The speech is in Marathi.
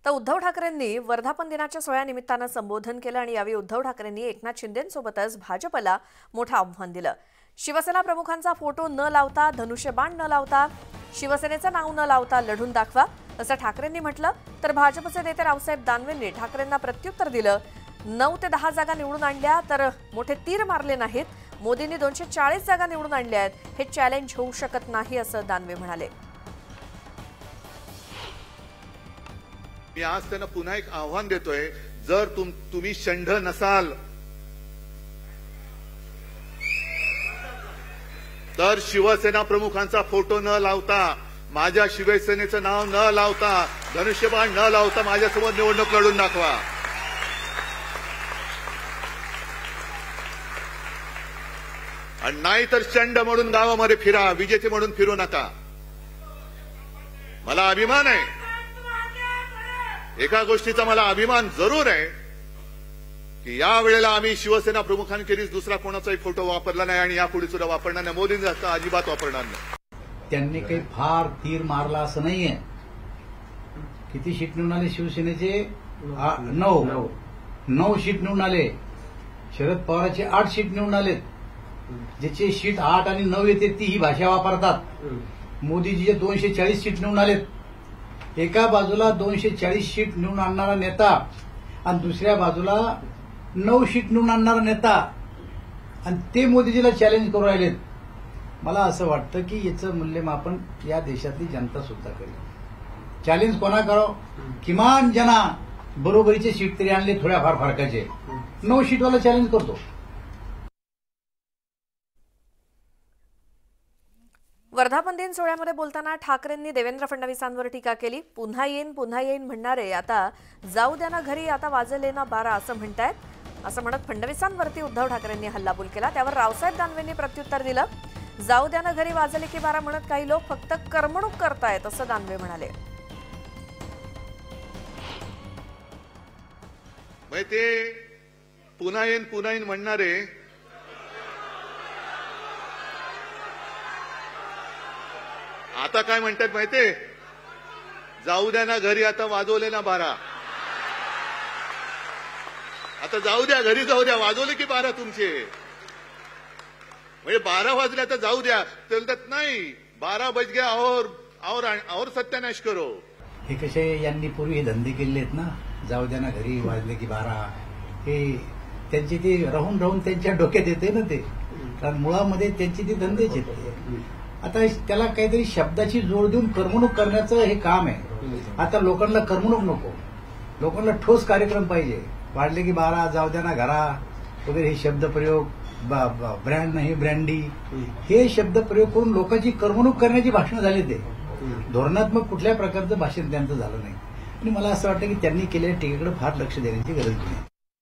तर उद्धव ठाकरेंनी वर्धापन दिनाच्या सोहळ्यानिमित्तानं संबोधन केलं आणि यावेळी उद्धव ठाकरेंनी एकनाथ शिंदेंसोबतच भाजपला मोठं आव्हान दिलं। शिवसेना प्रमुखांचा फोटो न लावता, धनुष्यबाण न लावता, शिवसेनेचं नाव न लावता लढून दाखवा असं ठाकरेंनी म्हटलं। तर भाजपचे नेते रावसाहेब दानवेंनी ठाकरेंना प्रत्युत्तर दिलं। 9 ते 10 जागा निवडून आणल्या तर मोठे तीर मारले नाहीत। मोदींनी 240 जागा निवडून आणल्या आहेत, हे चॅलेंज होऊ शकत नाही असं दानवे म्हणाले। मी आज त्यांना पुन्हा एक आव्हान देतोय, जर तुम्ही षंढ नसाल तर शिवसेना प्रमुखांचा फोटो न लावता, माझ्या शिवसेनेचं नाव न लावता, धनुष्यबाण न लावता माझ्यासमोर निवडणूक लढून दाखवा। आणि नाही तर षंढ म्हणून गावामध्ये फिरा, विजेते म्हणून फिरू नका। मला अभिमान आहे, एका गोष्टीचा मला अभिमान जरूर आहे की या वेळेला आम्ही शिवसेना प्रमुखांखेरीज दुसरा कोणाचाही फोटो वापरला नाही आणि यापुढे सुद्धा वापरणार नाही। मोदींचा अजिबात वापरणार नाही। त्यांनी काही फार तीर मारला असं नाहीये। किती शीट निवडून आले शिवसेनेचे? 9 शीट निवडून आले। शरद पवारांचे 8 शीट निवडून आले। ज्याचे शीट 8 आणि 9 येते ती ही भाषा वापरतात। मोदीजीचे 240 शीट निवडून आलेत। एका बाजूला 240 शीट निवडून आणणारा नेता आणि दुसऱ्या बाजूला 9 शीट निवडून आणणारा नेता, आणि ते मोदीजीला चॅलेंज करू राहिलेत। मला असं वाटतं की याचं मूल्यमापन या देशातली जनता सुद्धा करेल। चॅलेंज कोणा करावं? किमान जना बरोबरीचे शीट तरी आणले, थोड्याफार फरकाचे। 9 शीटवाला चॅलेंज करतो। वर्धापन दिन सोहळ्यामध्ये बोलताना ठाकरेंनी देवेंद्र फडणवीसांवर टीका केली। पुन्हा येईन म्हणणारे आता जाऊ द्या ना घरी, आता वाजले ना 12 असं म्हणतायत। असं म्हणत फडणवीसांवरती उद्धव ठाकरेंनी हल्लाबोल केला। त्यावर रावसाहेब दानवेंनी प्रत्युत्तर दिलं। जाऊ द्या ना घरी, वाजले की 12 म्हणत काही लोक फक्त करमणूक करतायत असं दानवे म्हणाले। ते पुन्हा येईन म्हणणारे आता काय म्हणतात माहितीये? जाऊ द्या ना घरी, आता वाजवले ना 12। आता जाऊ द्या घरी, जाऊ द्या, वाजवले की 12 तुमचे। म्हणजे 12 वाजले आता जाऊ द्या, ते बोलतात नाही 12 बज गया और सत्यानाश करो। हे कसे यांनी पूर्वी हे धंदे केले आहेत ना, जाऊ द्या ना घरी, वाजले की 12। हे त्यांची ते राहून त्यांच्या डोक्यात येते ना ते, कारण मुळामध्ये त्यांची ती धंदेच येते। आता त्याला काहीतरी शब्दाची जोड देऊन करमणूक करण्याचं हे काम आहे। आता लोकांना करमणूक नको, लोकांना ठोस कार्यक्रम पाहिजे। वाढले की 12, जाऊ द्या ना घरा वगैरे हे शब्दप्रयोग, ब्रँड नाही ब्रँडी, हे शब्दप्रयोग करून लोकांची करमणूक करण्याची भाषणं झाली। ते धोरणात्मक कुठल्या प्रकारचं भाषण त्यांचं झालं नाही। आणि मला असं वाटतं की त्यांनी केलेल्या टीकेकडे फार लक्ष देण्याची गरज नाही।